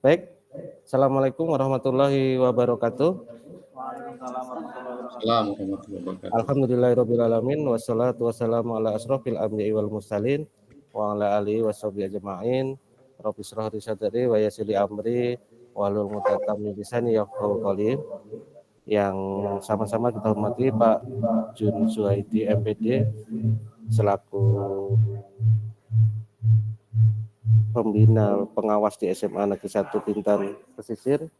Baik, Assalamualaikum warahmatullahi wabarakatuh. Waalaikumsalam warahmatullahi wabarakatuh. Alhamdulillahirrabbilalamin. Wassalatu wassalamu ala asrofil anbiya'i wal mursalin wa ala alihi washabihi ajma'in. Rabbi shrah li sadri wa yassir li amri wahlul 'uqdatam min lisani yafqahu qawli. Yang sama-sama kita hormati Pak Jun Suhaidi MPD selaku pembina pengawas di SMA Negeri 1 Bintan Pesisir.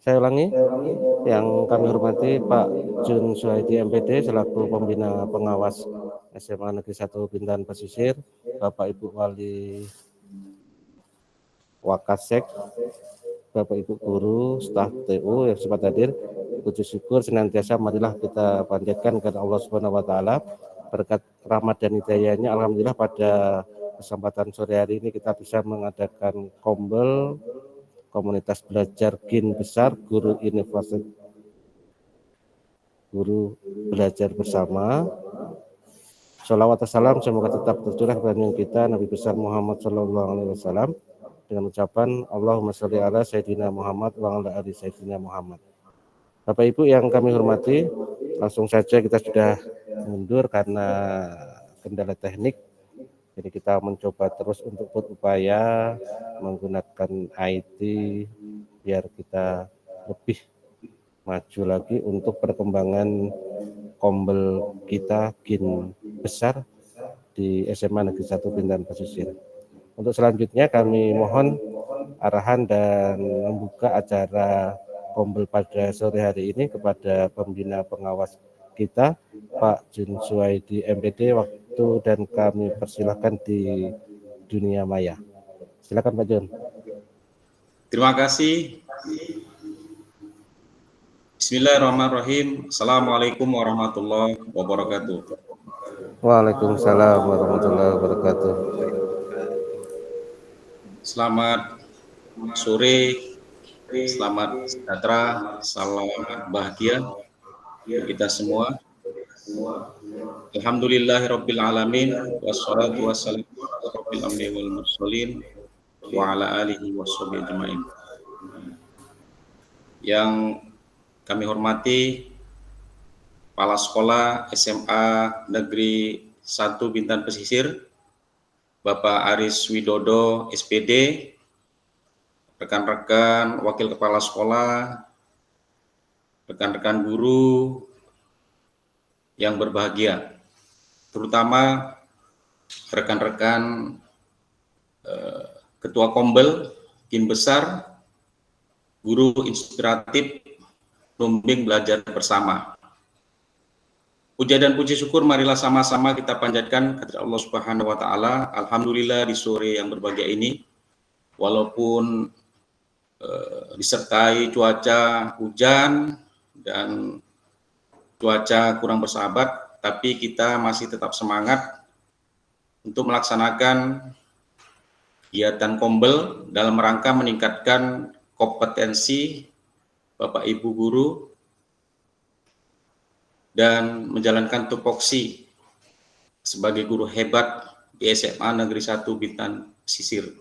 Saya ulangi, yang kami hormati Pak Jun Suhaidi MPD selaku pembina pengawas SMA Negeri 1 Bintan Pesisir, Bapak Ibu Wali Wakasek, Bapak Ibu guru, staf TU yang sempat hadir, puji syukur senantiasa marilah kita panjatkan kepada Allah Subhanahu wa taala berkat rahmat dan hidayahnya. Alhamdulillah pada kesempatan sore hari ini kita bisa mengadakan kombel komunitas belajar GIN besar guru universitas guru belajar bersama. Sholawat wassalam semoga tetap tercurah kepada kita Nabi besar Muhammad Sallallahu Alaihi Wasallam dengan ucapan Allahumma sholli ala Sayyidina Muhammad wa ala ali Sayyidina Muhammad. Bapak Ibu yang kami hormati, langsung saja kita sudah mundur karena kendala teknik. Jadi kita mencoba terus untuk berupaya menggunakan IT biar kita lebih maju lagi untuk perkembangan kombel kita GIN besar di SMA Negeri 1 Bintan Pesisir. Untuk selanjutnya kami mohon arahan dan membuka acara kombel pada sore hari ini kepada pembina pengawas kita Pak Jun Suhaidi MPD, waktu dan kami persilahkan di dunia maya. Silakan Pak Jun. Terima kasih. Bismillahirrahmanirrahim. Assalamualaikum warahmatullahi wabarakatuh. Waalaikumsalam warahmatullahi wabarakatuh. Selamat sore, selamat sejahtera, salam bahagia kita semua. Alhamdulillahirabbil alamin wassalatu wassalamu ala asrofil anbiya'i wal mursalin wa ala alihi washabihi ajmain. Yang kami hormati Kepala Sekolah SMA Negeri 1 Bintan Pesisir, Bapak Aris Widodo SPD, rekan-rekan wakil kepala sekolah, rekan-rekan guru yang berbahagia, terutama rekan-rekan Ketua Kombel GIN besar, guru inspiratif, bimbing belajar bersama. Puja dan puji syukur marilah sama-sama kita panjatkan kepada Allah Subhanahu wa taala. Alhamdulillah di sore yang berbahagia ini, walaupun disertai cuaca hujan dan cuaca kurang bersahabat, tapi kita masih tetap semangat untuk melaksanakan kegiatan kombel dalam rangka meningkatkan kompetensi Bapak Ibu guru dan menjalankan tupoksi sebagai guru hebat di SMA Negeri 1 Bintan Pesisir.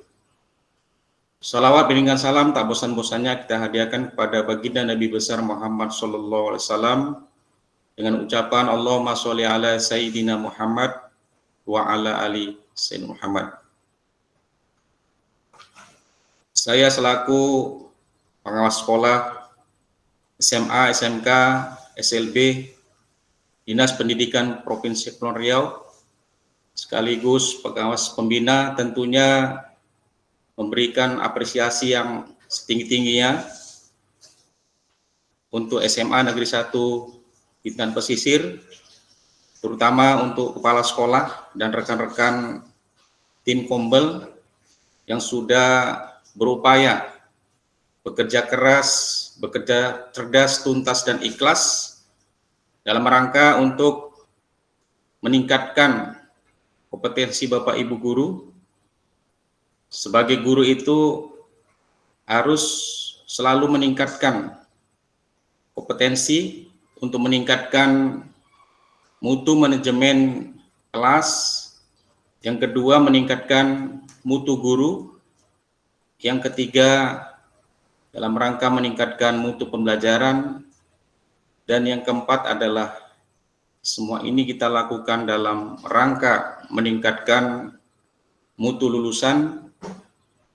Salawat bimbingan salam tak bosan-bosannya kita hadiahkan kepada baginda Nabi besar Muhammad Sallallahu Alaihi Wasallam, dengan ucapan Allahumma sholli ala Sayyidina Muhammad wa ala ali Sayyidina Muhammad. Saya selaku pengawas sekolah SMA, SMK, SLB, Dinas Pendidikan Provinsi Kepulauan Riau, sekaligus pengawas pembina, tentunya memberikan apresiasi yang setinggi-tingginya untuk SMA Negeri 1 Bintan Pesisir, terutama untuk kepala sekolah dan rekan-rekan tim Kombel yang sudah berupaya bekerja keras, bekerja cerdas, tuntas, dan ikhlas dalam rangka untuk meningkatkan kompetensi Bapak Ibu guru. Sebagai guru itu harus selalu meningkatkan kompetensi untuk meningkatkan mutu manajemen kelas. Yang kedua, meningkatkan mutu guru. Yang ketiga, dalam rangka meningkatkan mutu pembelajaran. Dan yang keempat adalah semua ini kita lakukan dalam rangka meningkatkan mutu lulusan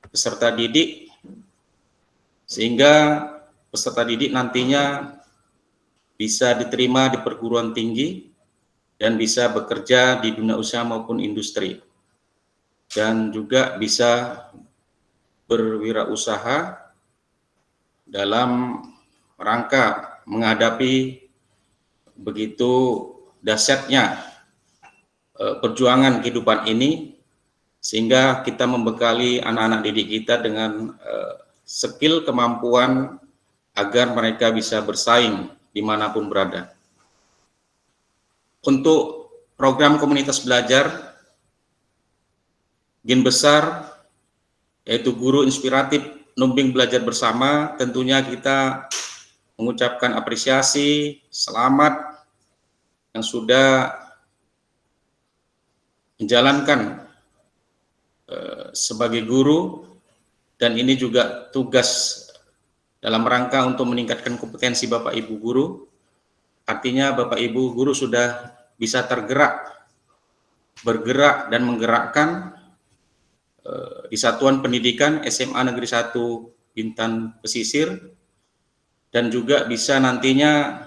peserta didik, sehingga peserta didik nantinya bisa diterima di perguruan tinggi dan bisa bekerja di dunia usaha maupun industri, dan juga bisa berwirausaha dalam rangka menghadapi begitu dahsyatnya perjuangan kehidupan ini, sehingga kita membekali anak-anak didik kita dengan skill, kemampuan agar mereka bisa bersaing dimanapun berada. Untuk program komunitas belajar Gen Besar, yaitu Guru Inspiratif Numbing Belajar Bersama, tentunya kita mengucapkan apresiasi, selamat yang sudah menjalankan sebagai guru, dan ini juga tugas dalam rangka untuk meningkatkan kompetensi Bapak Ibu guru. Artinya Bapak Ibu guru sudah bisa bergerak dan menggerakkan di Satuan Pendidikan SMA Negeri 1 Bintan Pesisir, dan juga bisa nantinya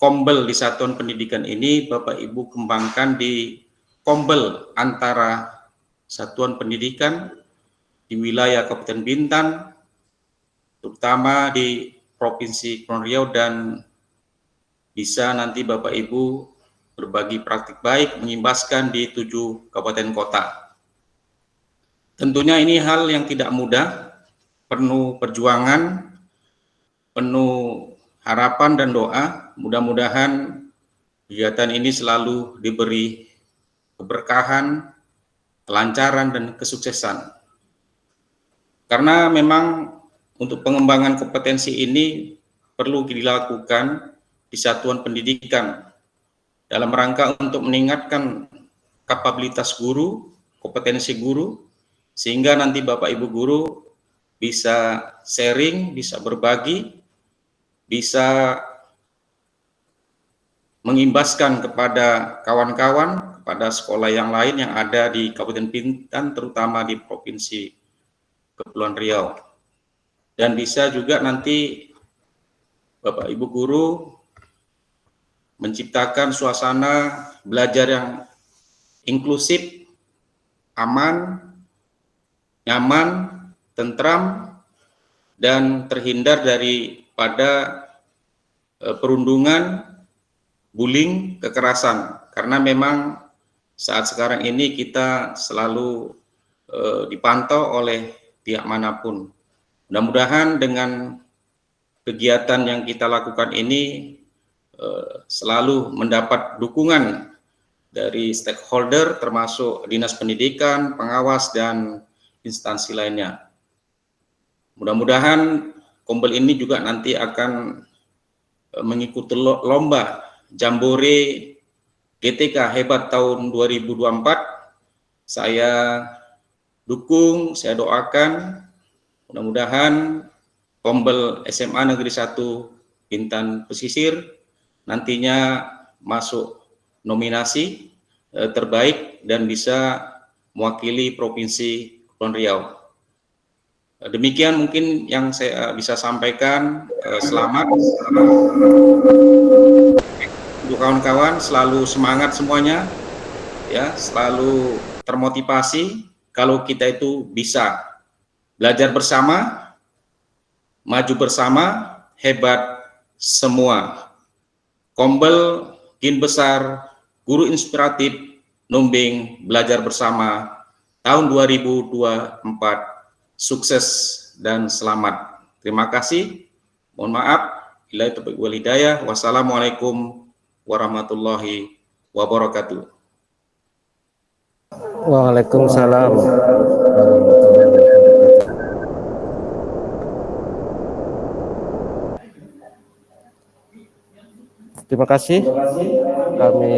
Kombel di Satuan Pendidikan ini Bapak Ibu kembangkan di Kombel antara Satuan Pendidikan di wilayah Kabupaten Bintan, terutama di Provinsi Kepulauan Riau, dan bisa nanti Bapak Ibu berbagi praktik baik mengimbaskan di 7 kabupaten kota. Tentunya ini hal yang tidak mudah, penuh perjuangan, penuh harapan dan doa. Mudah-mudahan kegiatan ini selalu diberi keberkahan, kelancaran, dan kesuksesan. Karena memang untuk pengembangan kompetensi ini perlu dilakukan di satuan pendidikan dalam rangka untuk meningkatkan kapabilitas guru, kompetensi guru, sehingga nanti Bapak Ibu guru bisa sharing, bisa berbagi, bisa mengimbaskan kepada kawan-kawan, kepada sekolah yang lain yang ada di Kabupaten Bintan, terutama di Provinsi Kepulauan Riau. Dan bisa juga nanti Bapak Ibu guru menciptakan suasana belajar yang inklusif, aman, nyaman, tentram, dan terhindar daripada perundungan, bullying, kekerasan. Karena memang saat sekarang ini kita selalu dipantau oleh pihak manapun. Mudah-mudahan dengan kegiatan yang kita lakukan ini selalu mendapat dukungan dari stakeholder, termasuk Dinas Pendidikan, pengawas, dan instansi lainnya. Mudah-mudahan Kombel ini juga nanti akan mengikuti lomba Jambore GTK Hebat tahun 2024. Saya dukung, saya doakan, mudah-mudahan Kombel SMA Negeri 1 Bintan Pesisir nantinya masuk nominasi terbaik dan bisa mewakili Provinsi Kepulauan Riau. Demikian mungkin yang saya bisa sampaikan. Selamat untuk kawan-kawan, selalu semangat semuanya, ya, selalu termotivasi. Kalau kita itu bisa belajar bersama, maju bersama, hebat semua. Kombel, Kin Besar, Guru Inspiratif, Numbing, Belajar Bersama, tahun 2024, sukses dan selamat. Terima kasih. Mohon maaf. Bila itu walhidayah. Wassalamualaikum warahmatullahi wabarakatuh. Waalaikumsalam warahmatullahi wabarakatuh. Terima kasih. Kami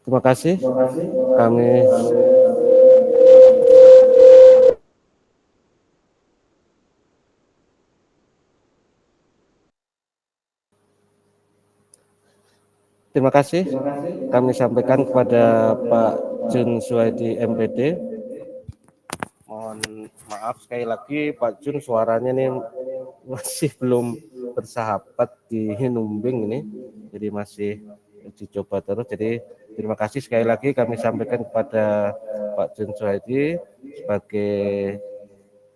Terima kasih. Kami Terima kasih. Kami sampaikan kepada Pak Jun Suwaidi MPD. Mohon maaf sekali lagi Pak Jun, suaranya nih masih belum bersahabat di Numbing ini. Jadi masih dicoba terus. Jadi terima kasih sekali lagi kami sampaikan kepada Pak Jun Suwaidi sebagai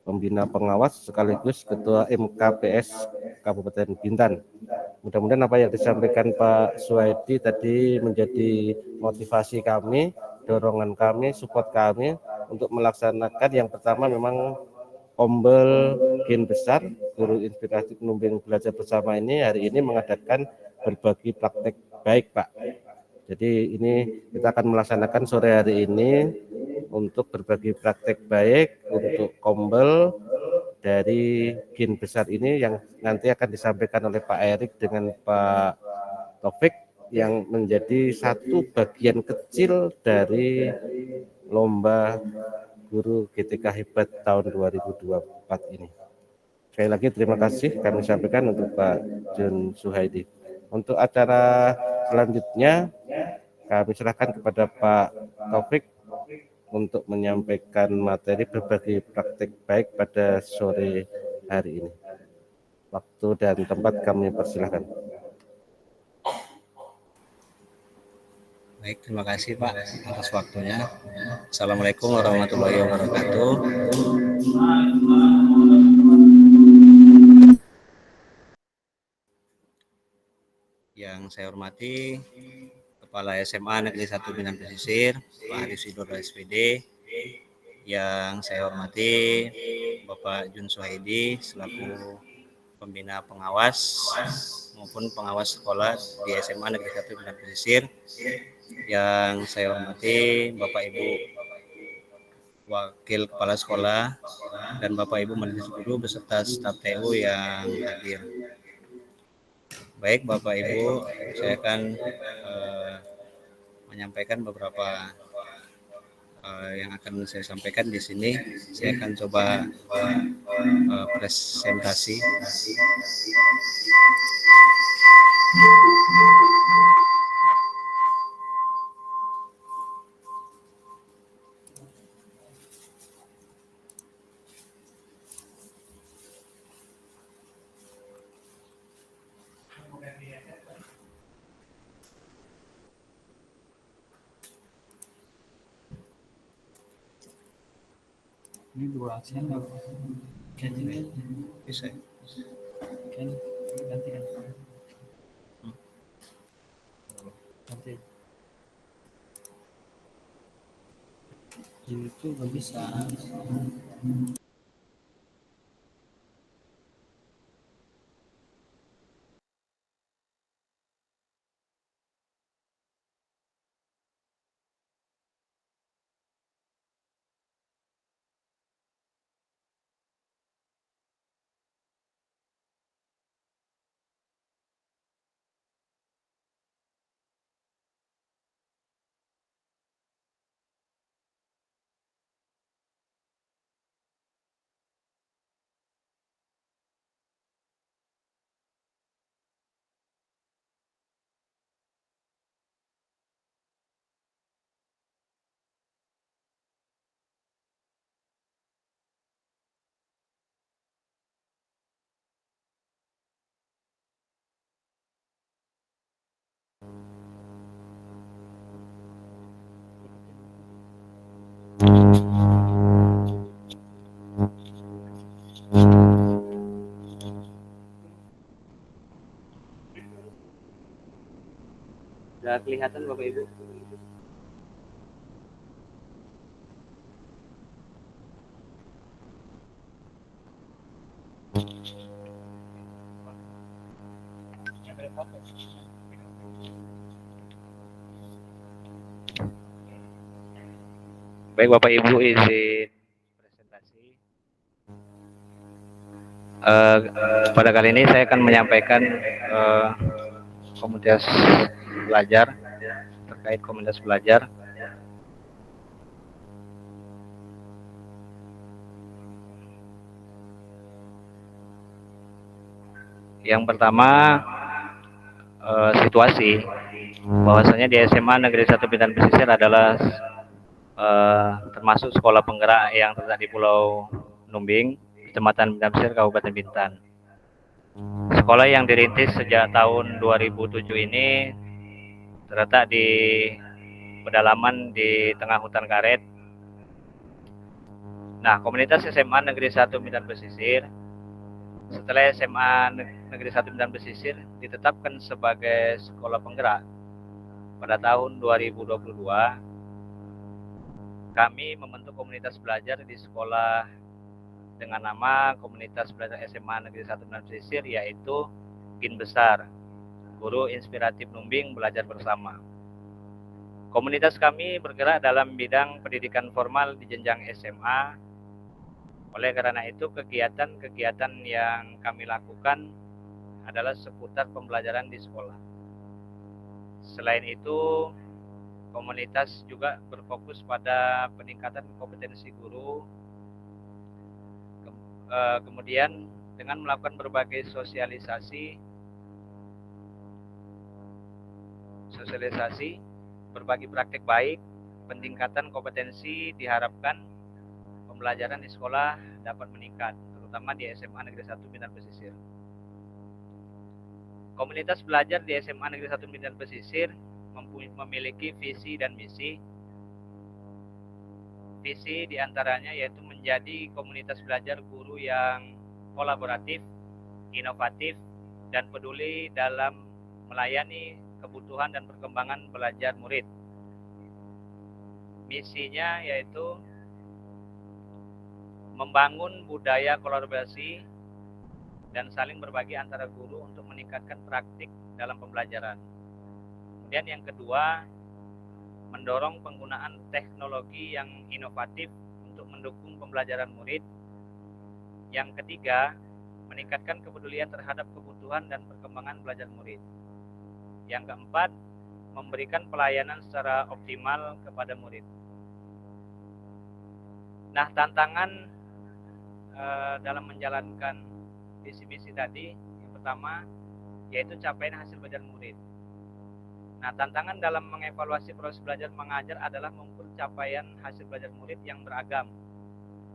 pembina pengawas sekaligus Ketua MKPS Kabupaten Bintan. Mudah-mudahan apa yang disampaikan Pak Suwaidi tadi menjadi motivasi kami, dorongan kami, support kami untuk melaksanakan yang pertama memang Ombel Kin Besar Guru Inspiratif Numbing Belajar Bersama ini hari ini mengadakan berbagi praktek baik, Pak. Jadi ini kita akan melaksanakan sore hari ini untuk berbagi praktek baik untuk Kombel dari Kin Besar ini yang nanti akan disampaikan oleh Pak Erik dengan Pak Taufik yang menjadi satu bagian kecil dari lomba guru GTK Hebat tahun 2024 ini. Sekali lagi terima kasih kami sampaikan untuk Pak Jun Suhaidi. Untuk acara selanjutnya kami serahkan kepada Pak Taufik untuk menyampaikan materi berbagi praktik baik pada sore hari ini. Waktu dan tempat kami persilahkan. Baik, terima kasih Pak atas waktunya. Assalamualaikum warahmatullahi wabarakatuh. Yang saya hormati Kepala SMA Negeri 1 Bintan Pesisir, Pak Arif Sidodo SPD. Yang saya hormati Bapak Jun Suhaidi selaku pembina pengawas maupun pengawas sekolah di SMA Negeri 1 Bintan Pesisir. Yang saya hormati Bapak Ibu Wakil Kepala Sekolah dan Bapak Ibu Majelis Guru beserta staf TU yang hadir. Baik Bapak Ibu, saya akan menyampaikan beberapa yang akan saya sampaikan di sini. Saya akan coba presentasi. Ini durasi yang ganti Bisa. kan ganti kan ganti itu nggak bisa. Sudah kelihatan Bapak Ibu? Baik Bapak Ibu, izin presentasi. Pada kali ini saya akan menyampaikan komunitas belajar, terkait komunitas belajar. Yang pertama, situasi bahwasanya di SMA Negeri 1 Bintan Pesisir adalah termasuk sekolah penggerak yang terletak di Pulau Numbing, Kecamatan Bintan Pesisir, Kabupaten Bintan. Sekolah yang dirintis sejak tahun 2007 ini terletak di pedalaman di tengah hutan karet. Nah, komunitas SMA Negeri 1 Bintan Pesisir setelah SMA Negeri 1 Bintan Pesisir ditetapkan sebagai sekolah penggerak pada tahun 2022, kami membentuk komunitas belajar di sekolah dengan nama Komunitas Belajar SMA Negeri 1 Bintan Pesisir, yaitu GIN Besar, Guru Inspiratif Numbing Belajar Bersama. Komunitas kami bergerak dalam bidang pendidikan formal di jenjang SMA. Oleh karena itu, kegiatan-kegiatan yang kami lakukan adalah seputar pembelajaran di sekolah. Selain itu, komunitas juga berfokus pada peningkatan kompetensi guru, kemudian dengan melakukan berbagai sosialisasi, berbagi praktik baik, peningkatan kompetensi diharapkan pembelajaran di sekolah dapat meningkat, terutama di SMA Negeri 1 Bintan Pesisir. Komunitas belajar di SMA Negeri 1 Bintan Pesisir memiliki visi dan misi. Visi diantaranya yaitu menjadi komunitas belajar guru yang kolaboratif, inovatif, dan peduli dalam melayani kebutuhan dan perkembangan belajar murid. Misinya yaitu membangun budaya kolaborasi dan saling berbagi antara guru untuk meningkatkan praktik dalam pembelajaran. Kemudian yang kedua, mendorong penggunaan teknologi yang inovatif untuk mendukung pembelajaran murid. Yang ketiga, meningkatkan kepedulian terhadap kebutuhan dan perkembangan belajar murid. Yang keempat, memberikan pelayanan secara optimal kepada murid. Nah, tantangan dalam menjalankan visi-misi tadi, yang pertama yaitu capaian hasil belajar murid. Nah, tantangan dalam mengevaluasi proses belajar mengajar adalah mengukur capaian hasil belajar murid yang beragam.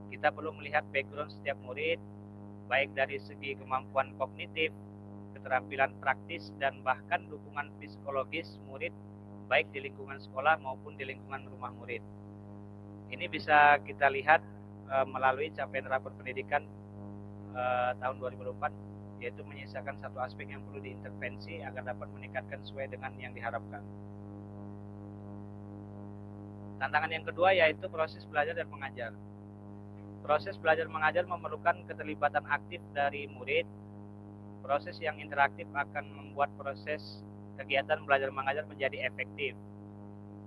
Kita perlu melihat background setiap murid, baik dari segi kemampuan kognitif, keterampilan praktis, dan bahkan dukungan psikologis murid, baik di lingkungan sekolah maupun di lingkungan rumah murid. Ini bisa kita lihat melalui capaian rapor pendidikan tahun 2024, yaitu menyisakan satu aspek yang perlu diintervensi agar dapat meningkatkan sesuai dengan yang diharapkan. Tantangan yang kedua yaitu proses belajar dan mengajar. Proses belajar mengajar memerlukan keterlibatan aktif dari murid. Proses yang interaktif akan membuat proses kegiatan belajar mengajar menjadi efektif.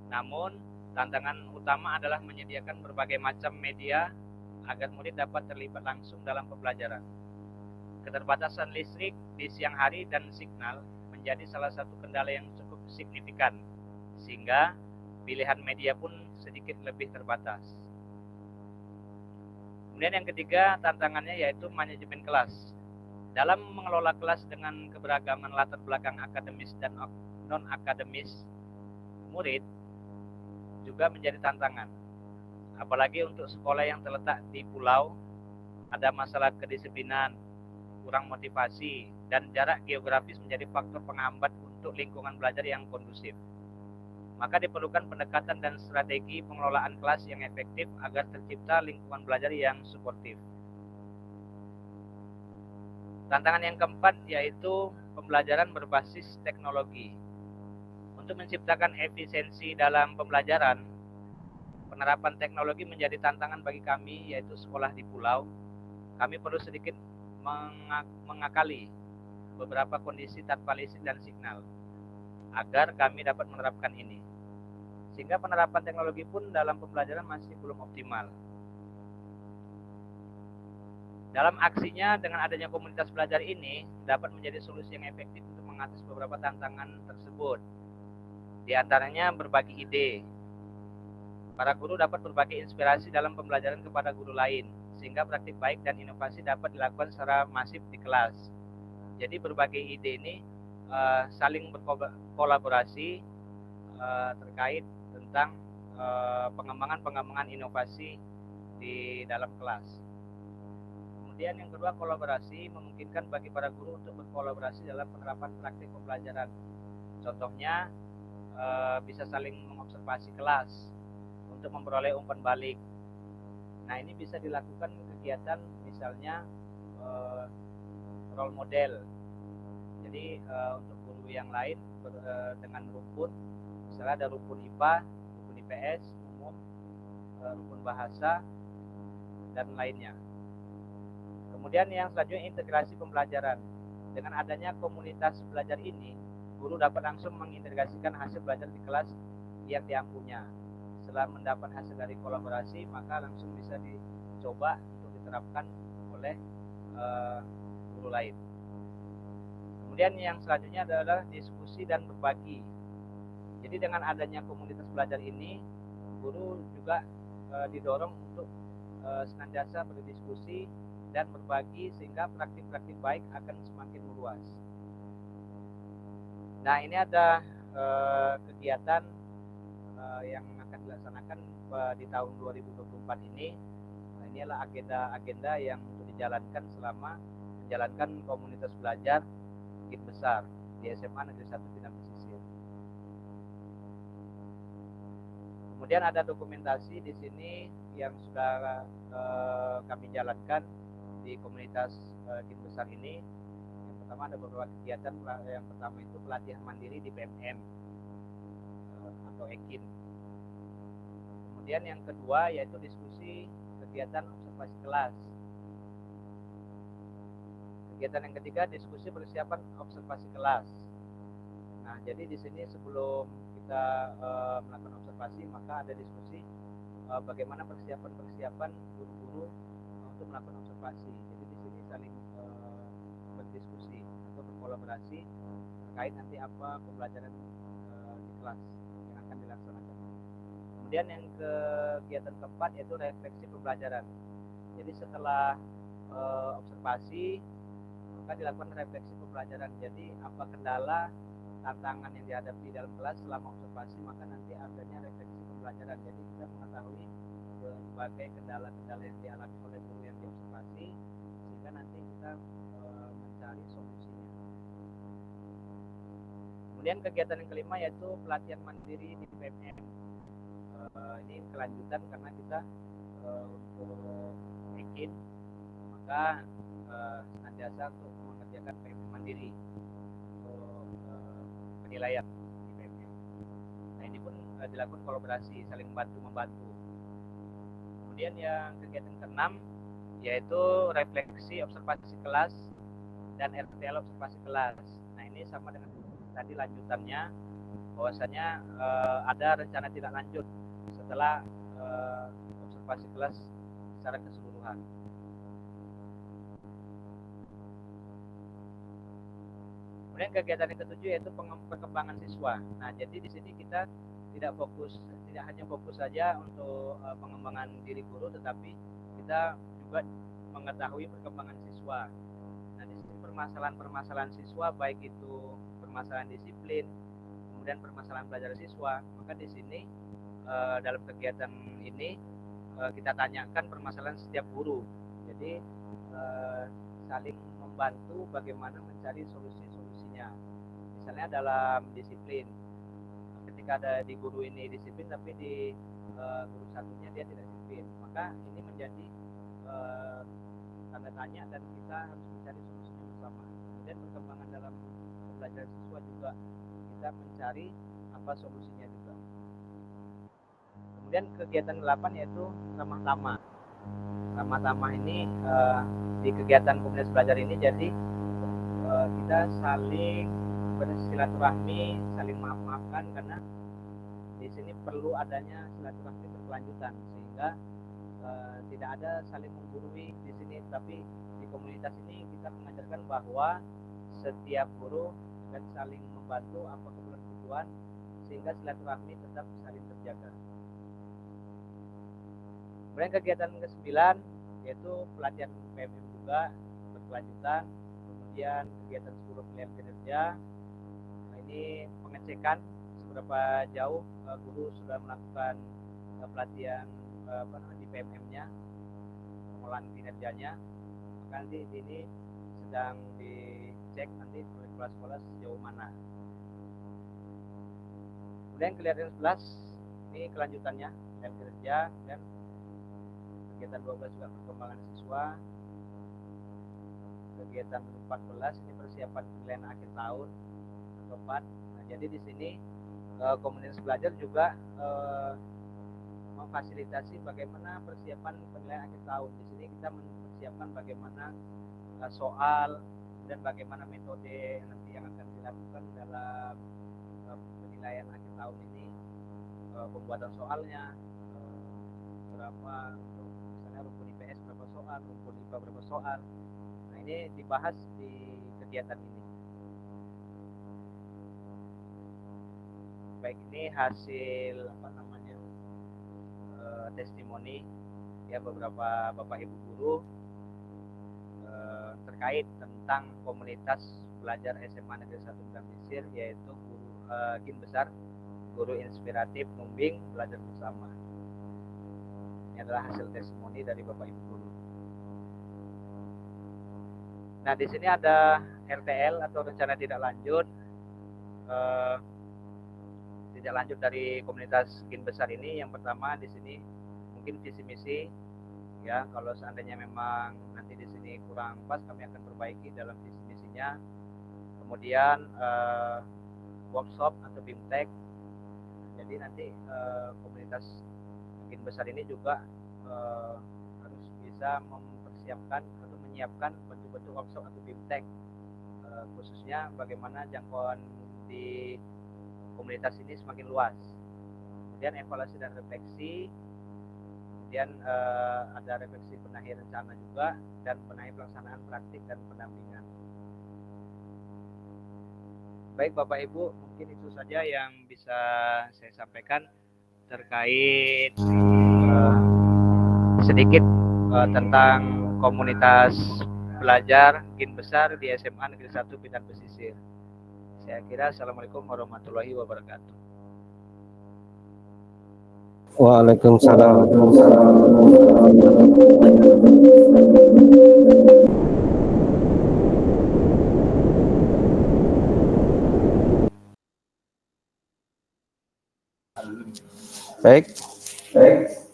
Namun, tantangan utama adalah menyediakan berbagai macam media agar murid dapat terlibat langsung dalam pembelajaran. Keterbatasan listrik di siang hari dan signal menjadi salah satu kendala yang cukup signifikan, sehingga pilihan media pun sedikit lebih terbatas. Kemudian yang ketiga, tantangannya yaitu manajemen kelas. Dalam mengelola kelas dengan keberagaman latar belakang akademis dan non-akademis, murid juga menjadi tantangan. Apalagi untuk sekolah yang terletak di pulau, ada masalah kedisiplinan, kurang motivasi, dan jarak geografis menjadi faktor penghambat untuk lingkungan belajar yang kondusif. Maka diperlukan pendekatan dan strategi pengelolaan kelas yang efektif agar tercipta lingkungan belajar yang suportif. Tantangan yang keempat yaitu pembelajaran berbasis teknologi. Untuk untuk menciptakan efisiensi dalam pembelajaran, penerapan teknologi menjadi tantangan bagi kami, yaitu sekolah di pulau. Kami perlu sedikit mengakali beberapa kondisi tanpa listrik dan signal agar kami dapat menerapkan ini. Sehingga penerapan teknologi pun dalam pembelajaran masih belum optimal. Dalam aksinya, dengan adanya komunitas belajar ini dapat menjadi solusi yang efektif untuk mengatasi beberapa tantangan tersebut. Di antaranya berbagi ide. Para guru dapat berbagi inspirasi dalam pembelajaran kepada guru lain, sehingga praktik baik dan inovasi dapat dilakukan secara masif di kelas. Jadi berbagi ide ini saling berkolaborasi terkait tentang pengembangan inovasi di dalam kelas. Kemudian yang kedua, kolaborasi memungkinkan bagi para guru untuk berkolaborasi dalam penerapan praktik pembelajaran. Contohnya bisa saling mengobservasi kelas untuk memperoleh umpan balik. Nah, ini bisa dilakukan kegiatan misalnya role model. Jadi untuk guru yang lain dengan rukun, misalnya ada rukun IPA, rukun IPS, umum, rukun bahasa, dan lainnya. Kemudian yang selanjutnya, integrasi pembelajaran. Dengan adanya komunitas belajar ini, guru dapat langsung mengintegrasikan hasil belajar di kelas yang diampunya. Setelah mendapat hasil dari kolaborasi, maka langsung bisa dicoba untuk diterapkan oleh guru lain. Kemudian yang selanjutnya adalah diskusi dan berbagi. Jadi dengan adanya komunitas belajar ini, guru juga didorong untuk senantiasa berdiskusi dan berbagi, sehingga praktik-praktik baik akan semakin meluas. Nah, ini ada kegiatan yang akan dilaksanakan di tahun 2024 ini. Nah, ini adalah agenda-agenda yang untuk dijalankan selama menjalankan komunitas belajar Git Besar di SMA Negeri 1 Pinang Pesisir. Kemudian ada dokumentasi di sini yang sudah kami jalankan di komunitas Git Besar ini. Yang pertama ada beberapa kegiatan. Yang pertama itu pelatihan mandiri di PMM atau EKIN. Kemudian yang kedua yaitu diskusi kegiatan observasi kelas. Kegiatan yang ketiga, diskusi persiapan observasi kelas. Nah, jadi di sini sebelum kita melakukan observasi, maka ada diskusi bagaimana persiapan guru-guru untuk melakukan observasi. Jadi di sini saling berdiskusi atau berkolaborasi terkait nanti apa pembelajaran di kelas yang akan dilaksanakan. Kemudian yang kegiatan keempat yaitu refleksi pembelajaran. Jadi setelah observasi, maka dilakukan refleksi pembelajaran. Jadi apa kendala, tantangan yang dihadapi dalam kelas selama observasi, maka nanti adanya refleksi pembelajaran. Jadi kita mengetahui berbagai kendala-kendala yang dialami oleh guru yang diobservasi, sehingga nanti kita mencari solusinya. Kemudian kegiatan yang kelima yaitu pelatihan mandiri di PMM. Ini kelanjutan karena kita untuk EKIN, maka senantiasa untuk mengerjakan PMM mandiri untuk penilaian di PMM. Nah, ini pun dilakukan kolaborasi, saling membantu. Kemudian yang kegiatan keenam yaitu refleksi observasi kelas dan RTL observasi kelas. Nah, ini sama dengan tadi lanjutannya, bahwasanya ada rencana tidak lanjut setelah observasi kelas secara keseluruhan. Kemudian kegiatan yang ketujuh yaitu perkembangan siswa. Nah, jadi di sini kita tidak hanya fokus saja untuk pengembangan diri guru, tetapi kita juga mengetahui perkembangan siswa. Nah, di sini permasalahan siswa, baik itu permasalahan disiplin, kemudian permasalahan belajar siswa, maka di sini dalam kegiatan ini kita tanyakan permasalahan setiap guru. Jadi saling membantu bagaimana mencari solusinya. Misalnya dalam disiplin, ketika ada di guru ini disiplin tapi di guru satunya dia tidak disiplin, maka ini menjadi tanda tanya dan kita harus mencari solusinya bersama. Kemudian perkembangan dalam pembelajaran siswa juga kita mencari apa solusinya juga. Kemudian kegiatan 8 yaitu ramah tamah. Ramah tamah ini di kegiatan komunitas belajar ini jadi kita saling bersilaturahmi, saling maaf-maafkan karena di sini perlu adanya silaturahmi berkelanjutan sehingga tidak ada saling menggurui di sini, tapi di komunitas ini kita mengajarkan bahwa setiap guru akan saling membantu apa kebutuhan sehingga silaturahmi tetap saling terjaga. Kemudian kegiatan ke-9 yaitu pelatihan PMM juga berkelanjutan. Kemudian kegiatan 10 penilaian kinerja. Nah, ini pengecekan seberapa jauh guru sudah melakukan pelatihan di PMM-nya, pengolahan kinerjanya. Maka nanti ini sedang dicek nanti oleh kepala sekolah sejauh mana. Kemudian kegiatan 11 ini kelanjutannya penilaian kinerja dan kegiatan 12 juga perkembangan siswa. Kegiatan 14 ini persiapan penilaian akhir tahun atau PAT. Nah, jadi di sini komunitas belajar juga memfasilitasi bagaimana persiapan penilaian akhir tahun. Di sini kita mempersiapkan bagaimana soal dan bagaimana metode nanti yang akan dilakukan dalam penilaian akhir tahun ini, pembuatan soalnya berapa, misalnya rumpun IPS berapa soal, rumpun IPA berapa soal. Nah, ini dibahas di kegiatan ini. Baik, ini hasil testimoni ya beberapa Bapak Ibu guru terkait tentang komunitas belajar SMA Negeri 1 Pindang Pesisir, yaitu GIN besar Guru Inspiratif Numbing Belajar Bersama. Ini adalah hasil testimoni dari Bapak Ibu guru. Nah, di sini ada RTL atau rencana tidak lanjut. Tidak lanjut dari komunitas GIN besar ini. Yang pertama di sini mungkin visi misi ya, kalau seandainya memang nanti di sini kurang pas kami akan perbaiki dalam visi misinya. Kemudian workshop atau BIMTEK. Jadi nanti komunitas GIN besar ini juga harus bisa mempersiapkan atau menyiapkan bentuk-bentuk workshop atau BIMTEK, khususnya bagaimana jangkauan di komunitas ini semakin luas. Kemudian evaluasi dan refleksi, kemudian ada refleksi benahi rencana juga, dan benahi pelaksanaan praktik dan pendampingan. Baik Bapak Ibu, mungkin itu saja yang bisa saya sampaikan terkait sedikit tentang komunitas belajar GIN besar di SMA Negeri 1 Pindang Pesisir. Saya kira Assalamualaikum warahmatullahi wabarakatuh. Waalaikumsalam. Baik.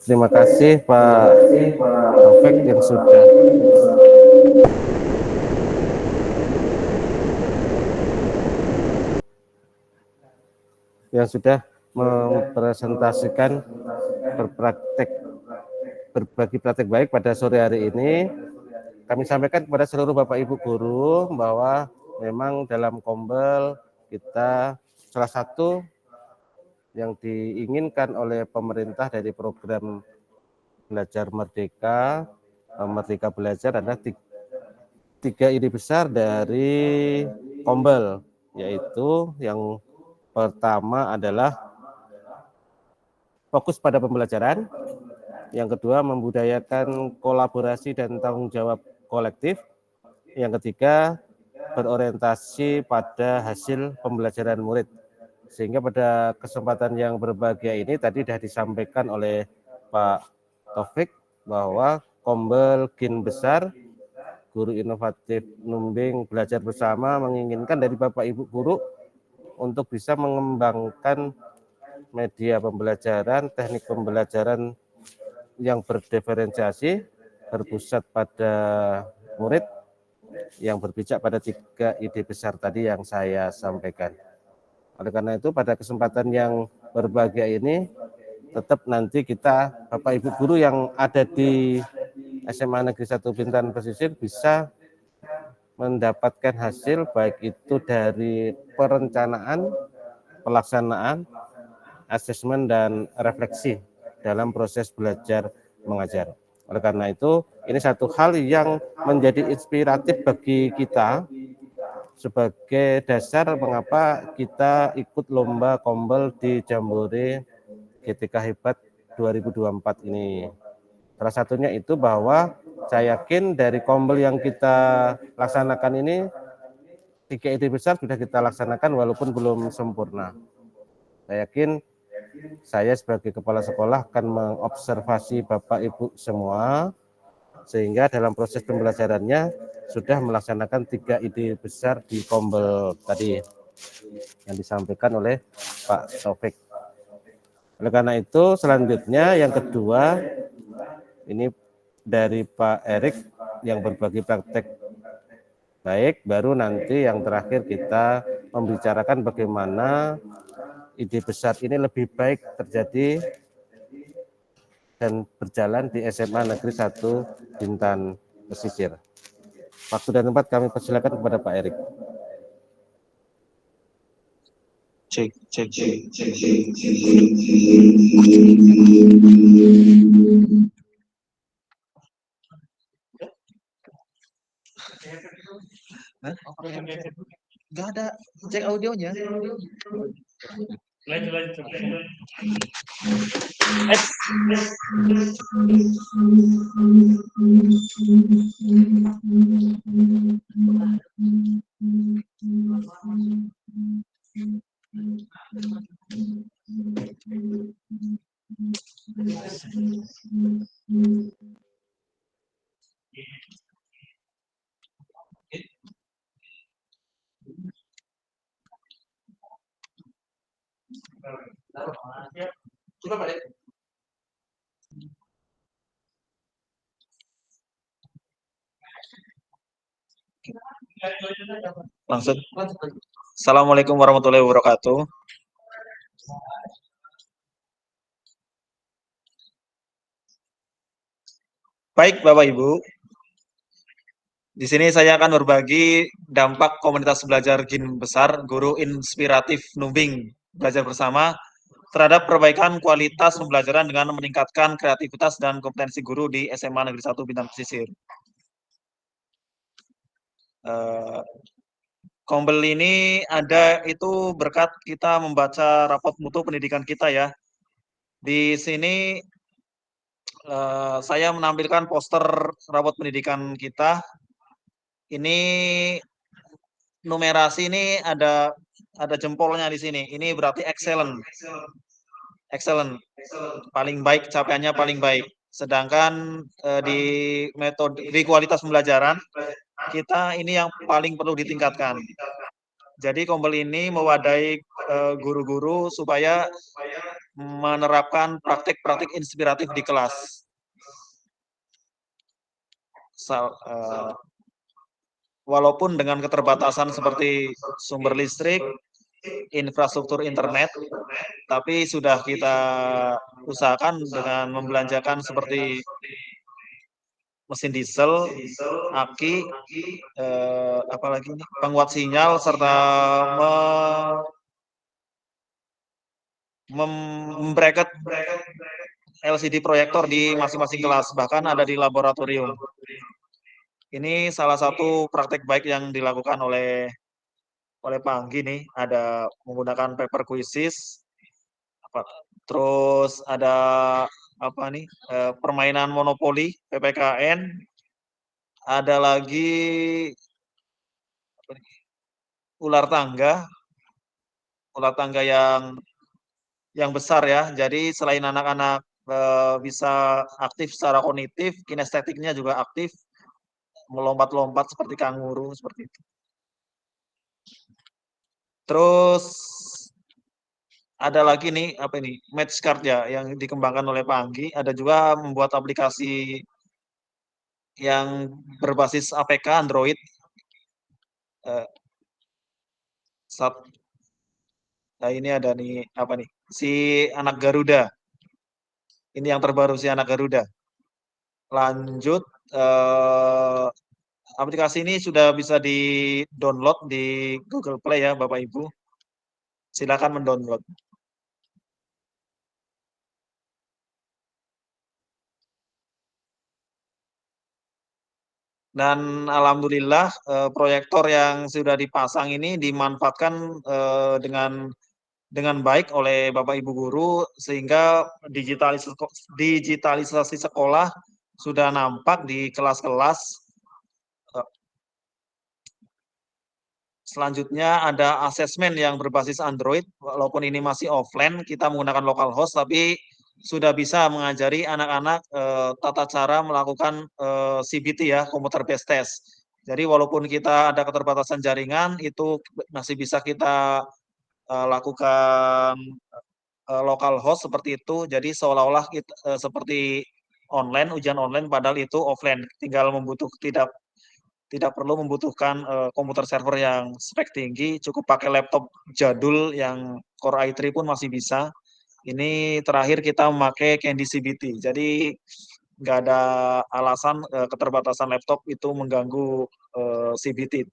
Terima kasih Pak Taufik yang sudah mempresentasikan berbagi praktek baik pada sore hari ini. Kami sampaikan kepada seluruh Bapak Ibu guru bahwa memang dalam Kombel kita salah satu yang diinginkan oleh pemerintah dari program Belajar Merdeka, Merdeka Belajar adalah tiga ide besar dari Kombel, yaitu yang pertama adalah fokus pada pembelajaran, yang kedua membudayakan kolaborasi dan tanggung jawab kolektif, yang ketiga berorientasi pada hasil pembelajaran murid. Sehingga pada kesempatan yang berbahagia ini tadi sudah disampaikan oleh Pak Taufik bahwa Kombel GIN besar Guru Inovatif Numbing Belajar Bersama menginginkan dari Bapak Ibu guru untuk bisa mengembangkan media pembelajaran, teknik pembelajaran yang berdiferensiasi, berpusat pada murid, yang berpijak pada tiga ide besar tadi yang saya sampaikan. Oleh karena itu pada kesempatan yang berbahagia ini tetap nanti kita Bapak Ibu guru yang ada di SMA Negeri 1 Bintan Pesisir bisa mendapatkan hasil baik itu dari perencanaan, pelaksanaan, asesmen dan refleksi dalam proses belajar mengajar. Oleh karena itu, ini satu hal yang menjadi inspiratif bagi kita sebagai dasar mengapa kita ikut lomba Kombel di Jambore GTK Hebat 2024 ini. Salah satunya itu bahwa saya yakin dari Kombel yang kita laksanakan ini 3 ide besar sudah kita laksanakan walaupun belum sempurna. Saya yakin saya sebagai kepala sekolah akan mengobservasi Bapak Ibu semua sehingga dalam proses pembelajarannya sudah melaksanakan 3 ide besar di Kombel tadi yang disampaikan oleh Pak Taufik. Oleh karena itu selanjutnya yang kedua ini dari Pak Erik yang berbagi praktek baik, baru nanti yang terakhir kita membicarakan bagaimana ide besar ini lebih baik terjadi dan berjalan di SMA Negeri 1 Bintan Pesisir. Waktu dan tempat kami persilakan kepada Pak Erik. Cek. Gak ada cek audionya. Langsung. Assalamualaikum warahmatullahi wabarakatuh. Baik, Bapak Ibu. Di sini saya akan berbagi dampak komunitas belajar GIN besar, guru inspiratif Numbing belajar bersama terhadap perbaikan kualitas pembelajaran dengan meningkatkan kreativitas dan kompetensi guru di SMA Negeri 1 Bintan Pesisir. Kombel ini ada itu berkat kita membaca rapot mutu pendidikan kita ya. Di sini saya menampilkan poster rapot pendidikan kita. Ini numerasi ini ada jempolnya di sini. Ini berarti excellent. Excellent. Paling baik, capaiannya paling baik. Sedangkan di metode di kualitas pembelajaran kita ini yang paling perlu ditingkatkan. Jadi Kombel ini mewadahi guru-guru supaya menerapkan praktik-praktik inspiratif di kelas. Walaupun dengan keterbatasan seperti sumber listrik, infrastruktur internet, tapi sudah kita usahakan dengan membelanjakan seperti mesin diesel, aki, apalagi ini, penguat sinyal serta membracket LCD proyektor di masing-masing kelas, bahkan ada di laboratorium. Ini salah satu praktek baik yang dilakukan oleh Pak Anggi nih, ada menggunakan paper quizzes, terus ada apa nih, permainan monopoli, PPKN, ada lagi ular tangga yang besar ya. Jadi selain anak-anak bisa aktif secara kognitif, kinestetiknya juga aktif, melompat-lompat seperti kanguru seperti itu. Terus ada lagi nih apa ini, match card ya yang dikembangkan oleh Pak Anggi. Ada juga membuat aplikasi yang berbasis APK Android. Nah, ini ada nih apa nih? Si anak Garuda. Ini yang terbaru si anak Garuda. Lanjut aplikasi ini sudah bisa di-download di Google Play ya, Bapak Ibu. Silakan mendownload. Dan alhamdulillah proyektor yang sudah dipasang ini dimanfaatkan dengan baik oleh Bapak Ibu guru sehingga digitalisasi sekolah sudah nampak di kelas-kelas. Selanjutnya ada asesmen yang berbasis Android, walaupun ini masih offline, kita menggunakan localhost, tapi sudah bisa mengajari anak-anak tata cara melakukan CBT ya, computer based test. Jadi walaupun kita ada keterbatasan jaringan, itu masih bisa kita lakukan localhost seperti itu. Jadi seolah-olah kita seperti online, ujian online, padahal itu offline. Tinggal tidak perlu membutuhkan komputer server yang spek tinggi, cukup pakai laptop jadul yang Core i3 pun masih bisa. Ini terakhir kita memakai Candy CBT, jadi nggak ada alasan keterbatasan laptop itu mengganggu CBT.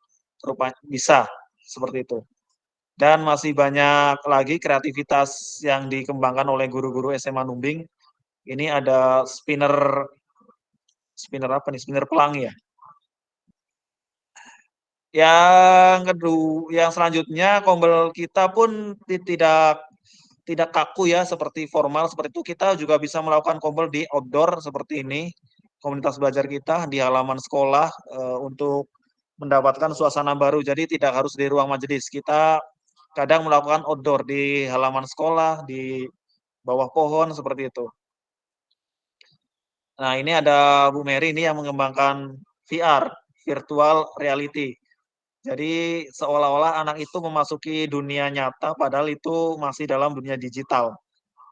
Rupanya bisa seperti itu. Dan masih banyak lagi kreativitas yang dikembangkan oleh guru-guru SMA Numbing. Ini ada spinner apa nih? Spinner pelangi ya. Yang selanjutnya kombel kita pun tidak kaku ya seperti formal seperti itu. Kita juga bisa melakukan kombel di outdoor seperti ini. Komunitas belajar kita di halaman sekolah untuk mendapatkan suasana baru. Jadi tidak harus di ruang majelis. Kita kadang melakukan outdoor di halaman sekolah, di bawah pohon seperti itu. Nah, ini ada Bu Mary ini yang mengembangkan VR, virtual reality. Jadi seolah-olah anak itu memasuki dunia nyata padahal itu masih dalam dunia digital.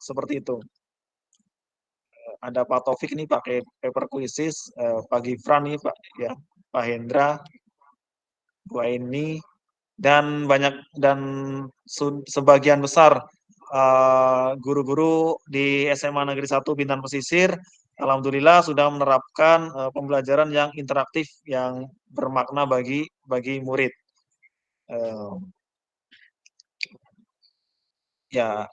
Seperti itu. Ada Pak Taufik nih pakai paper quizzes, Pak Gifran nih Pak ya, Pak Hendra, Bu Aini dan sebagian besar guru-guru di SMA Negeri 1 Bintan Pesisir alhamdulillah sudah menerapkan pembelajaran yang interaktif yang bermakna bagi murid. Ya,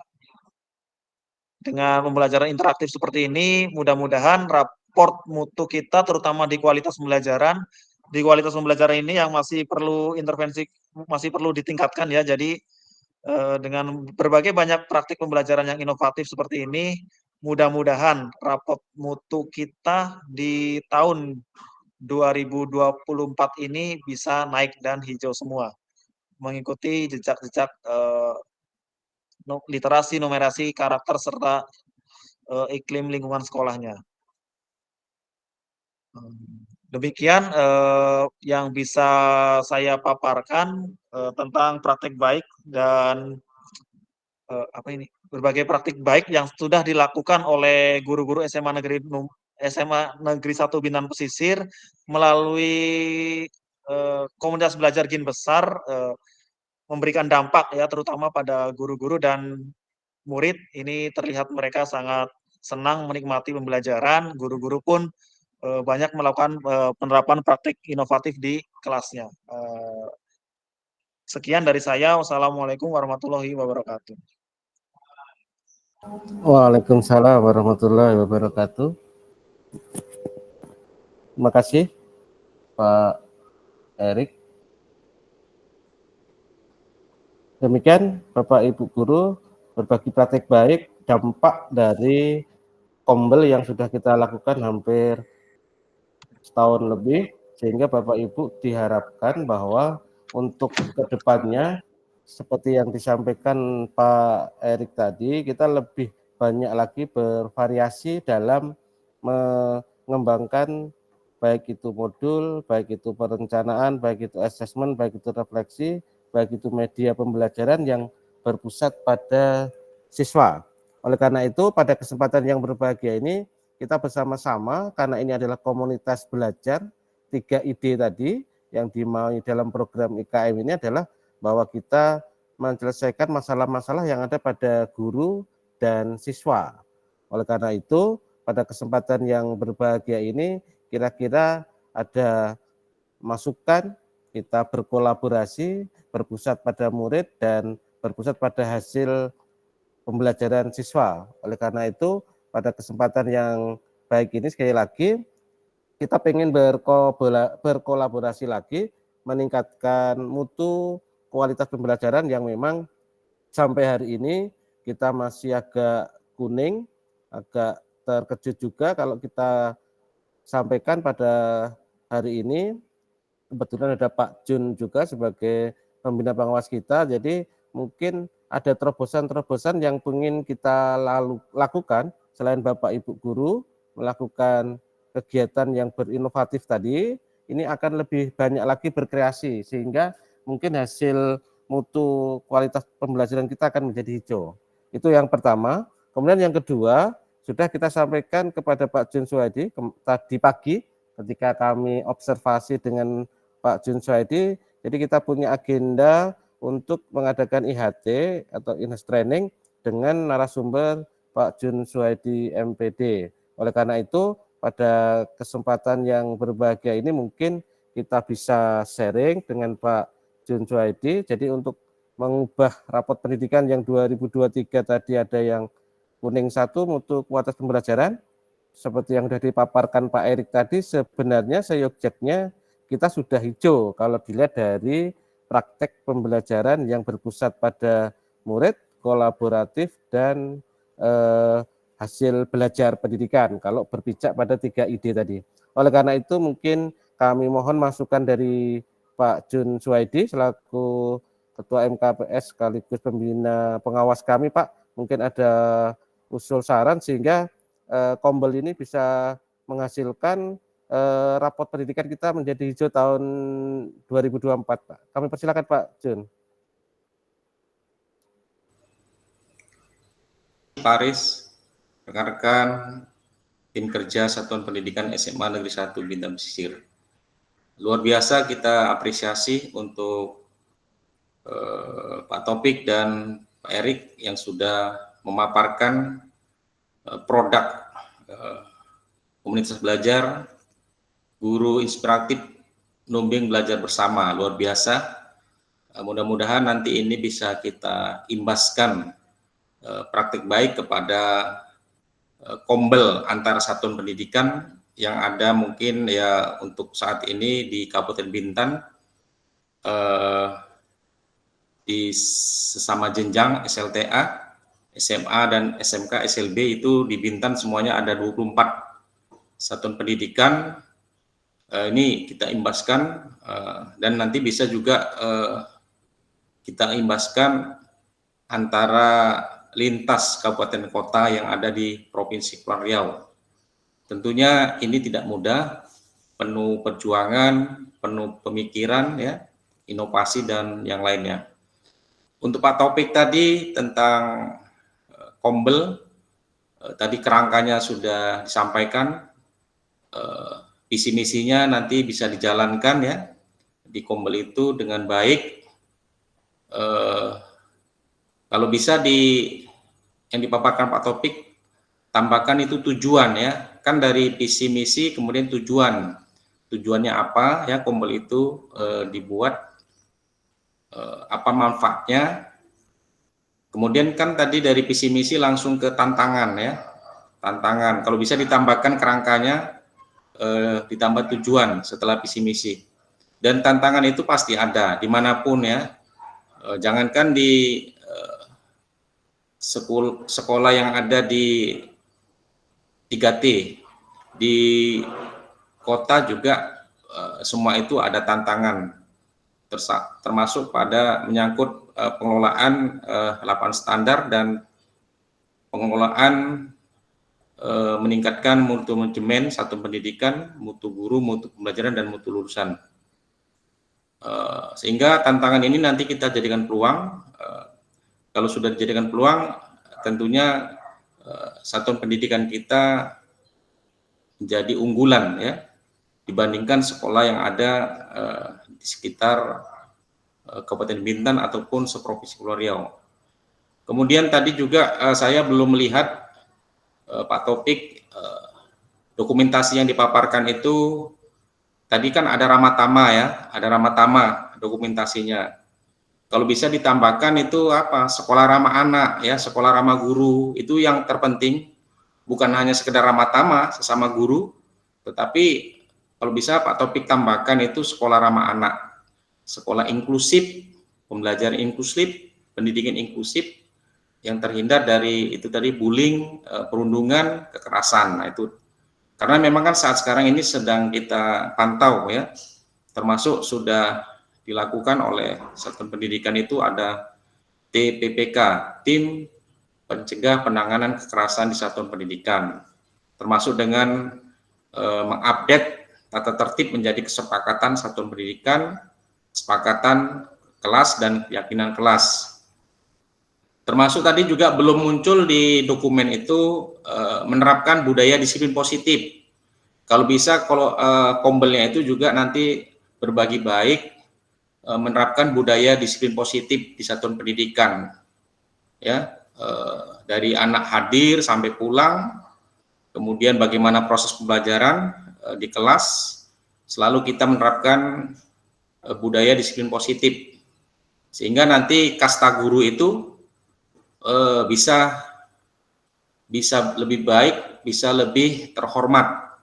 dengan pembelajaran interaktif seperti ini, mudah-mudahan raport mutu kita, terutama di kualitas pembelajaran ini yang masih perlu intervensi, masih perlu ditingkatkan ya. Jadi dengan berbagai banyak praktik pembelajaran yang inovatif seperti ini, mudah-mudahan raport mutu kita di tahun 2024 ini bisa naik dan hijau semua, mengikuti jejak-jejak literasi, numerasi, karakter, serta iklim lingkungan sekolahnya. Demikian yang bisa saya paparkan tentang praktik baik dan berbagai praktik baik yang sudah dilakukan oleh guru-guru SMA Negeri 1 Bintan Pesisir melalui komunitas belajar GIN besar memberikan dampak ya terutama pada guru-guru dan murid. Ini terlihat mereka sangat senang menikmati pembelajaran, guru-guru pun banyak melakukan penerapan praktik inovatif di kelasnya. Sekian dari saya. Wassalamualaikum warahmatullahi wabarakatuh. Waalaikumsalam warahmatullahi wabarakatuh. Terima kasih Pak Erik. Demikian Bapak Ibu guru berbagi praktek baik dampak dari kombel yang sudah kita lakukan hampir setahun lebih, sehingga Bapak Ibu diharapkan bahwa untuk kedepannya seperti yang disampaikan Pak Erik tadi, kita lebih banyak lagi bervariasi dalam mengembangkan baik itu modul, baik itu perencanaan, baik itu asesmen, baik itu refleksi, baik itu media pembelajaran yang berpusat pada siswa. Oleh karena itu, pada kesempatan yang berbahagia ini, kita bersama-sama, karena ini adalah komunitas belajar, 3 ide tadi yang dimaui dalam program IKM ini adalah bahwa kita menyelesaikan masalah-masalah yang ada pada guru dan siswa. Oleh karena itu, pada kesempatan yang berbahagia ini, kira-kira ada masukan, kita berkolaborasi, berpusat pada murid dan berpusat pada hasil pembelajaran siswa. Oleh karena itu, pada kesempatan yang baik ini sekali lagi, kita ingin berkolaborasi lagi, meningkatkan mutu kualitas pembelajaran yang memang sampai hari ini kita masih agak kuning, agak terkejut juga kalau kita sampaikan pada hari ini. Kebetulan ada Pak Jun juga sebagai pembina pengawas kita, jadi mungkin ada terobosan-terobosan yang ingin kita lakukan selain Bapak Ibu guru melakukan kegiatan yang berinovatif tadi, ini akan lebih banyak lagi berkreasi sehingga mungkin hasil mutu kualitas pembelajaran kita akan menjadi hijau. Itu yang pertama. Kemudian yang kedua, sudah kita sampaikan kepada Pak Jun Suhaidi tadi pagi ketika kami observasi dengan Pak Jun Suhaidi, jadi kita punya agenda untuk mengadakan IHT atau in-house training dengan narasumber Pak Jun Suhaidi MPD. Oleh karena itu, pada kesempatan yang berbahagia ini mungkin kita bisa sharing dengan Pak Jun Suhaidi. Jadi untuk mengubah rapot pendidikan yang 2023 tadi ada yang kuning 1 mutu kualitas pembelajaran, seperti yang sudah dipaparkan Pak Erik tadi, sebenarnya seyogyaknya kita sudah hijau kalau dilihat dari praktek pembelajaran yang berpusat pada murid, kolaboratif, dan hasil belajar pendidikan kalau berpijak pada 3 ide tadi. Oleh karena itu mungkin kami mohon masukan dari Pak Jun Suhaidi selaku Ketua MKPS sekaligus pembina pengawas kami, Pak. Mungkin ada usul saran sehingga Kombel ini bisa menghasilkan rapot pendidikan kita menjadi hijau tahun 2024, Pak. Kami persilakan Pak Jun. Pak Aris, rekan-rekan tim kerja Satuan Pendidikan SMA Negeri 1 Bintang Pesisir. Luar biasa kita apresiasi untuk Pak Topik dan Pak Erik yang sudah memaparkan produk komunitas belajar guru inspiratif Numbing Belajar Bersama. Luar biasa. Mudah-mudahan nanti ini bisa kita imbaskan praktik baik kepada kombel antara satuan pendidikan yang ada mungkin ya untuk saat ini di Kabupaten Bintan di sesama jenjang SLTA, SMA dan SMK SLB itu di Bintan semuanya ada 24 satuan pendidikan. Ini kita imbaskan dan nanti bisa juga kita imbaskan antara lintas kabupaten kota yang ada di Provinsi Kepulauan Riau. Tentunya ini tidak mudah, penuh perjuangan, penuh pemikiran, ya, inovasi dan yang lainnya. Untuk Pak Taufik tadi tentang kombel, tadi kerangkanya sudah disampaikan, visi misinya nanti bisa dijalankan ya di kombel itu dengan baik. Kalau bisa yang dipaparkan Pak Topik, tambahkan itu tujuan ya, kan dari visi misi kemudian tujuannya apa ya kombel itu dibuat, apa manfaatnya, kemudian kan tadi dari visi misi langsung ke tantangan ya, tantangan kalau bisa ditambahkan kerangkanya, ditambah tujuan setelah visi misi, dan tantangan itu pasti ada dimanapun ya, jangankan di sekolah yang ada di 3T, di kota juga semua itu ada tantangan, termasuk pada menyangkut pengelolaan lapangan standar dan pengelolaan meningkatkan mutu manajemen satuan pendidikan, mutu guru, mutu pembelajaran, dan mutu lulusan. Sehingga tantangan ini nanti kita jadikan peluang. Kalau sudah dijadikan peluang, tentunya satuan pendidikan kita menjadi unggulan ya dibandingkan sekolah yang ada di sekitar Kabupaten Bintan ataupun seprovinsi Pulau Riau. Kemudian tadi juga saya belum melihat Pak Taufik, dokumentasi yang dipaparkan itu tadi kan ada ramatama ya, ada ramatama dokumentasinya. Kalau bisa ditambahkan itu apa? Sekolah ramah anak ya, sekolah ramah guru, itu yang terpenting. Bukan hanya sekedar ramatama sesama guru, tetapi kalau bisa Pak Taufik tambahkan itu sekolah ramah anak, sekolah inklusif, pembelajaran inklusif, pendidikan inklusif yang terhindar dari itu tadi bullying, perundungan, kekerasan. Nah itu karena memang kan saat sekarang ini sedang kita pantau ya, termasuk sudah dilakukan oleh Satuan Pendidikan itu ada TPPK, Tim Pencegah Penanganan Kekerasan di Satuan Pendidikan, termasuk dengan mengupdate tata tertib menjadi kesepakatan Satuan Pendidikan, kesepakatan kelas dan keyakinan kelas. Termasuk tadi juga belum muncul di dokumen itu menerapkan budaya disiplin positif. Kalau bisa, kalau kombelnya itu juga nanti berbagi baik, menerapkan budaya disiplin positif di satuan pendidikan, ya, dari anak hadir sampai pulang, kemudian bagaimana proses pembelajaran di kelas, selalu kita menerapkan budaya disiplin positif, sehingga nanti kasta guru itu bisa lebih baik, bisa lebih terhormat.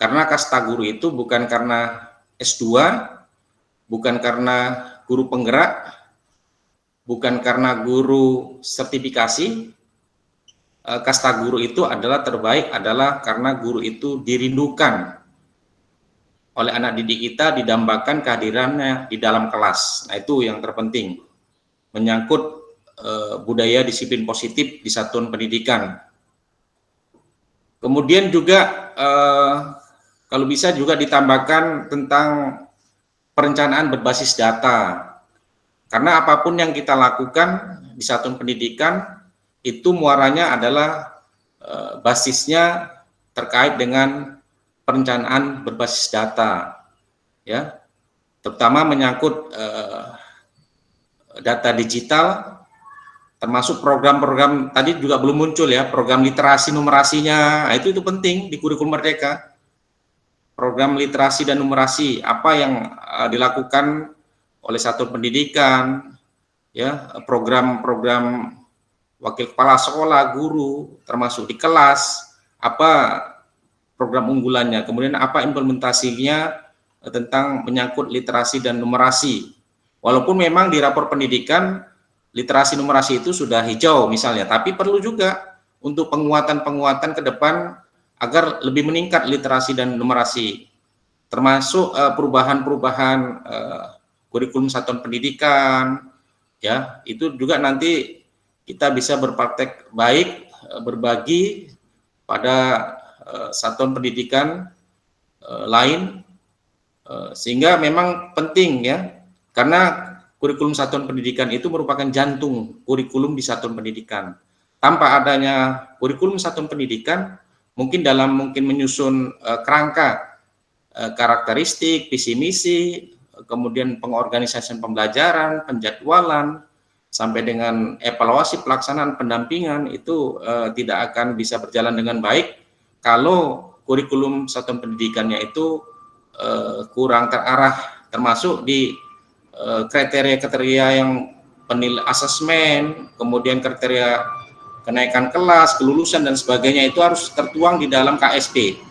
Karena kasta guru itu bukan karena S2, bukan karena guru penggerak, bukan karena guru sertifikasi. Kasta guru itu adalah terbaik adalah karena guru itu dirindukan oleh anak didik kita, didambakan kehadirannya di dalam kelas. Nah itu yang terpenting, menyangkut budaya disiplin positif di satuan pendidikan. Kemudian juga kalau bisa juga ditambahkan tentang perencanaan berbasis data. Karena apapun yang kita lakukan di satuan pendidikan itu muaranya adalah basisnya terkait dengan perencanaan berbasis data, ya, terutama menyangkut data digital, termasuk program-program tadi juga belum muncul ya, program literasi numerasinya. Nah, itu penting di kurikulum Merdeka. Program literasi dan numerasi apa yang dilakukan oleh satuan pendidikan, ya, program-program wakil kepala sekolah, guru, termasuk di kelas, apa program unggulannya, kemudian apa implementasinya tentang menyangkut literasi dan numerasi. Walaupun memang di rapor pendidikan literasi numerasi itu sudah hijau misalnya, tapi perlu juga untuk penguatan-penguatan ke depan agar lebih meningkat literasi dan numerasi, termasuk perubahan-perubahan kurikulum satuan pendidikan, ya, itu juga nanti kita bisa berpraktek baik, berbagi pada satuan pendidikan lain, sehingga memang penting ya, karena kurikulum satuan pendidikan itu merupakan jantung kurikulum di satuan pendidikan. Tanpa adanya kurikulum satuan pendidikan, mungkin menyusun kerangka karakteristik, visi misi, kemudian pengorganisasian pembelajaran, penjadwalan, sampai dengan evaluasi pelaksanaan pendampingan itu tidak akan bisa berjalan dengan baik kalau kurikulum satuan pendidikannya itu kurang terarah, termasuk di kriteria-kriteria yang asesmen, kemudian kriteria kenaikan kelas, kelulusan dan sebagainya itu harus tertuang di dalam KSP.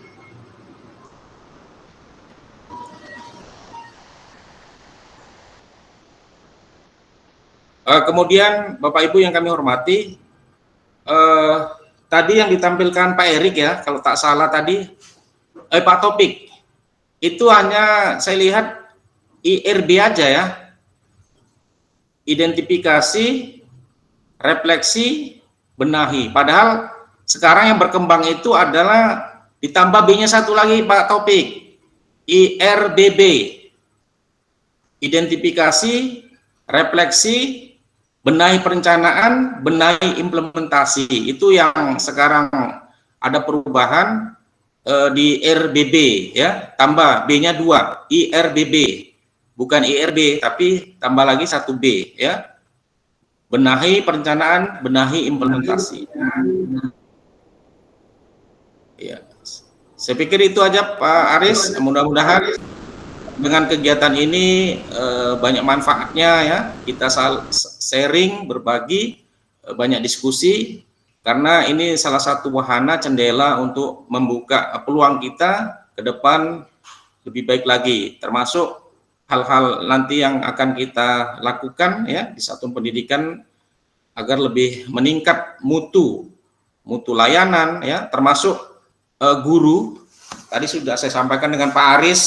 Kemudian Bapak Ibu yang kami hormati, tadi yang ditampilkan Pak Erik ya, kalau tak salah tadi, Pak Taufik, itu hanya saya lihat IRB aja ya, identifikasi, refleksi, benahi. Padahal sekarang yang berkembang itu adalah ditambah B-nya satu lagi Pak Taufik, IRBB, identifikasi, refleksi, benahi perencanaan, benahi implementasi. Itu yang sekarang ada perubahan di RBB ya, tambah B-nya 2, IRBB, bukan IRB, tapi tambah lagi 1B ya. Benahi perencanaan, benahi implementasi. Ya. Saya pikir itu aja Pak Aris, mudah-mudahan dengan kegiatan ini banyak manfaatnya ya. Kita sharing, berbagi, banyak diskusi, karena ini salah satu wahana jendela untuk membuka peluang kita ke depan lebih baik lagi, termasuk hal-hal nanti yang akan kita lakukan ya di satuan pendidikan agar lebih meningkat mutu layanan ya, termasuk guru. Tadi sudah saya sampaikan dengan Pak Aris,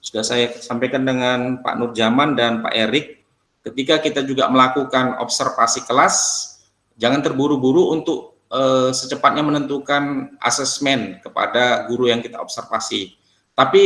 sudah saya sampaikan dengan Pak Nurjaman dan Pak Erik, ketika kita juga melakukan observasi kelas, jangan terburu-buru untuk secepatnya menentukan asesmen kepada guru yang kita observasi. Tapi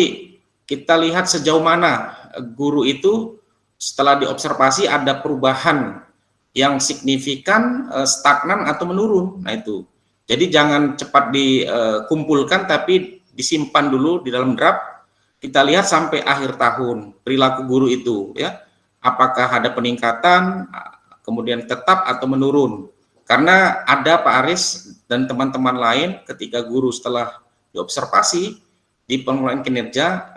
kita lihat sejauh mana guru itu setelah diobservasi ada perubahan yang signifikan, stagnan atau menurun. Nah itu. Jadi jangan cepat dikumpulkan, tapi disimpan dulu di dalam draft. Kita lihat sampai akhir tahun perilaku guru itu ya. Apakah ada peningkatan, kemudian tetap atau menurun. Karena ada Pak Aris dan teman-teman lain ketika guru setelah diobservasi di pengelolaan kinerja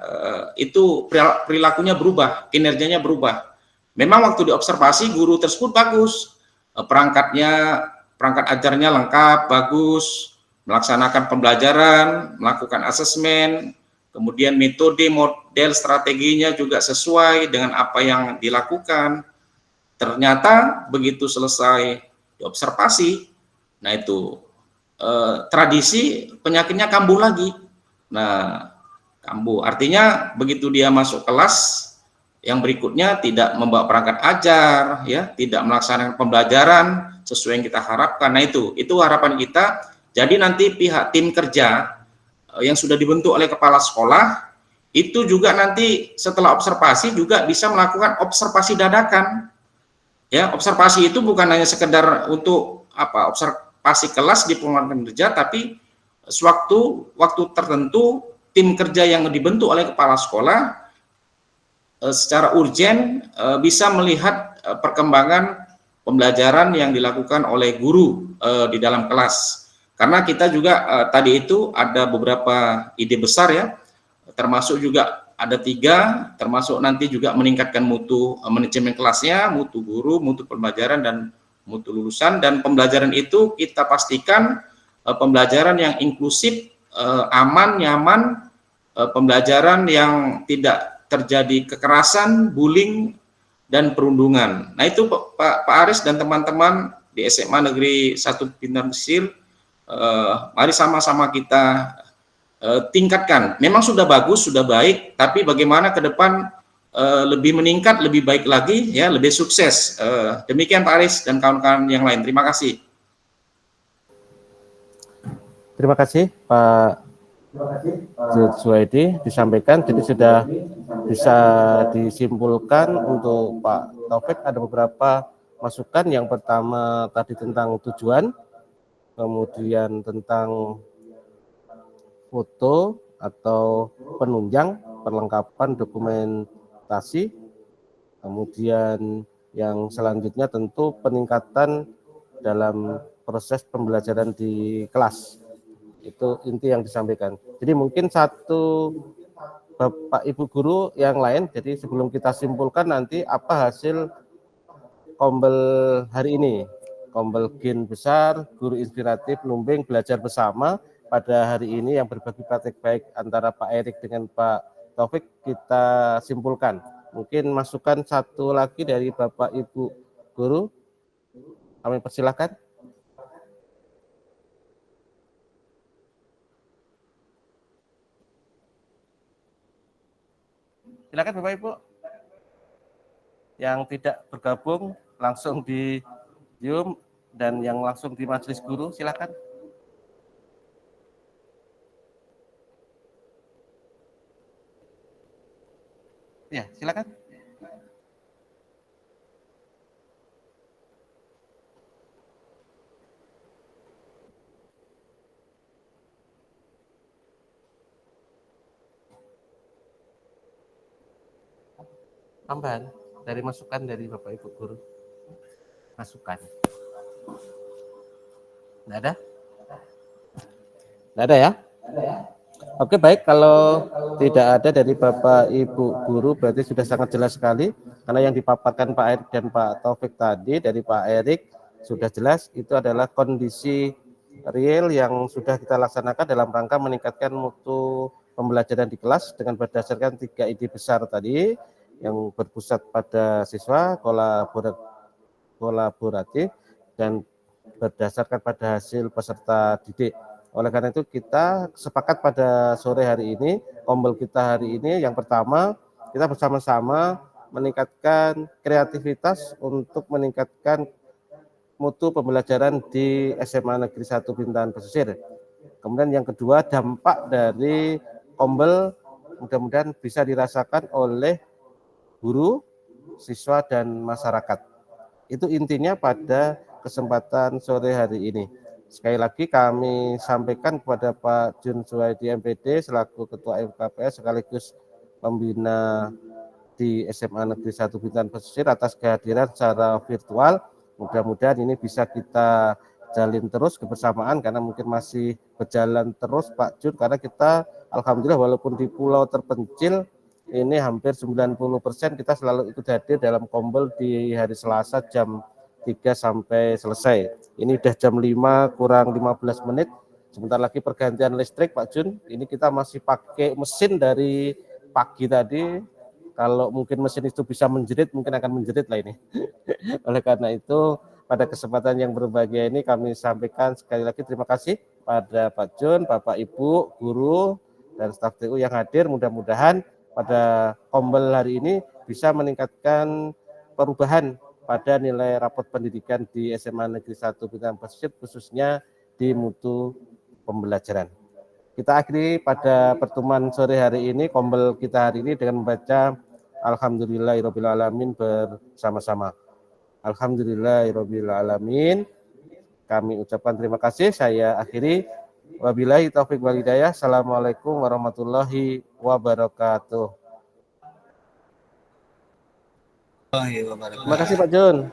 itu perilakunya berubah, kinerjanya berubah. Memang waktu diobservasi guru tersebut bagus, perangkat ajarnya lengkap, bagus, melaksanakan pembelajaran, melakukan asesmen, kemudian metode, model, strateginya juga sesuai dengan apa yang dilakukan. Ternyata begitu selesai diobservasi, nah itu tradisi penyakitnya kambuh lagi. Nah, kambuh artinya begitu dia masuk kelas yang berikutnya tidak membawa perangkat ajar, ya, tidak melaksanakan pembelajaran sesuai yang kita harapkan. Nah itu harapan kita. Jadi nanti pihak tim kerja yang sudah dibentuk oleh kepala sekolah itu juga nanti setelah observasi juga bisa melakukan observasi dadakan. Ya, observasi itu bukan hanya sekedar untuk observasi kelas di pengelolaan kerja, tapi waktu tertentu tim kerja yang dibentuk oleh kepala sekolah secara urgen bisa melihat perkembangan pembelajaran yang dilakukan oleh guru di dalam kelas. Karena kita juga tadi itu ada beberapa ide besar ya, termasuk juga ada 3, termasuk nanti juga meningkatkan mutu manajemen kelasnya, mutu guru, mutu pembelajaran, dan mutu lulusan. Dan pembelajaran itu kita pastikan pembelajaran yang inklusif, aman, nyaman, pembelajaran yang tidak terjadi kekerasan, bullying, dan perundungan. Nah itu Pak Aris dan teman-teman di SMA Negeri 1 Bintang Mesir, mari sama-sama kita tingkatkan. Memang sudah bagus, sudah baik, tapi bagaimana ke depan lebih meningkat, lebih baik lagi, ya, lebih sukses. Demikian Pak Aris dan kawan-kawan yang lain. Terima kasih. Terima kasih Pak Zuhaidi disampaikan. Jadi sudah bisa disimpulkan untuk Pak Taufik ada beberapa masukan. Yang pertama tadi tentang tujuan, kemudian tentang foto atau penunjang, perlengkapan dokumentasi, kemudian yang selanjutnya tentu peningkatan dalam proses pembelajaran di kelas. Itu inti yang disampaikan. Jadi mungkin satu Bapak Ibu guru yang lain, jadi sebelum kita simpulkan nanti apa hasil Kombel hari ini, Kombel Gen Besar, Guru Inspiratif Lumbing Belajar Bersama pada hari ini yang berbagi praktek baik antara Pak Erik dengan Pak Taufik kita simpulkan. Mungkin masukan satu lagi dari Bapak Ibu guru, kami persilakan. Silakan Bapak Ibu. Yang tidak bergabung langsung di Zoom dan yang langsung di majelis guru silakan. Ya, silakan. Tambahan dari masukan dari Bapak Ibu guru. Masukan. Nggak ada? Nggak ada ya? Oke, baik, kalau tidak ada dari Bapak Ibu guru berarti sudah sangat jelas sekali, karena yang dipaparkan Pak Erik dan Pak Taufik tadi dari Pak Erik sudah jelas, itu adalah kondisi real yang sudah kita laksanakan dalam rangka meningkatkan mutu pembelajaran di kelas dengan berdasarkan 3 ide besar tadi yang berpusat pada siswa, kolaboratif, dan berdasarkan pada hasil peserta didik. Oleh karena itu kita sepakat pada sore hari ini, ombel kita hari ini yang pertama, kita bersama-sama meningkatkan kreativitas untuk meningkatkan mutu pembelajaran di SMA Negeri 1 Bintan Pesisir. Kemudian yang kedua, dampak dari ombel mudah-mudahan bisa dirasakan oleh guru, siswa, dan masyarakat. Itu intinya pada kesempatan sore hari ini. Sekali lagi kami sampaikan kepada Pak Jun Suwaidi MPD selaku Ketua MKPS sekaligus pembina di SMA Negeri 1 Bintan Pesisir atas kehadiran secara virtual. Mudah-mudahan ini bisa kita jalin terus kebersamaan karena mungkin masih berjalan terus Pak Jun, karena kita alhamdulillah walaupun di pulau terpencil ini hampir 90% kita selalu ikut hadir dalam kombel di hari Selasa jam 3 sampai selesai. Ini udah jam 5 kurang 15 menit. Sebentar lagi pergantian listrik Pak Jun. Ini kita masih pakai mesin dari pagi tadi. Kalau mungkin mesin itu bisa menjerit, mungkin akan menjerit lah ini. Oleh karena itu, pada kesempatan yang berbahagia ini kami sampaikan sekali lagi terima kasih pada Pak Jun, Bapak Ibu, guru, dan staf TU yang hadir. Mudah-mudahan pada kombel hari ini bisa meningkatkan perubahan pada nilai rapot pendidikan di SMA Negeri 1 Bintan Pesisir, khususnya di mutu pembelajaran. Kita akhiri pada pertemuan sore hari ini, kombel kita hari ini dengan membaca Alhamdulillahirrabbilalamin bersama-sama. Alhamdulillahirrabbilalamin. Kami ucapkan terima kasih. Saya akhiri. Wabillahi taufiq wal hidayah. Assalamualaikum warahmatullahi wabarakatuh. Terima kasih Pak Jun.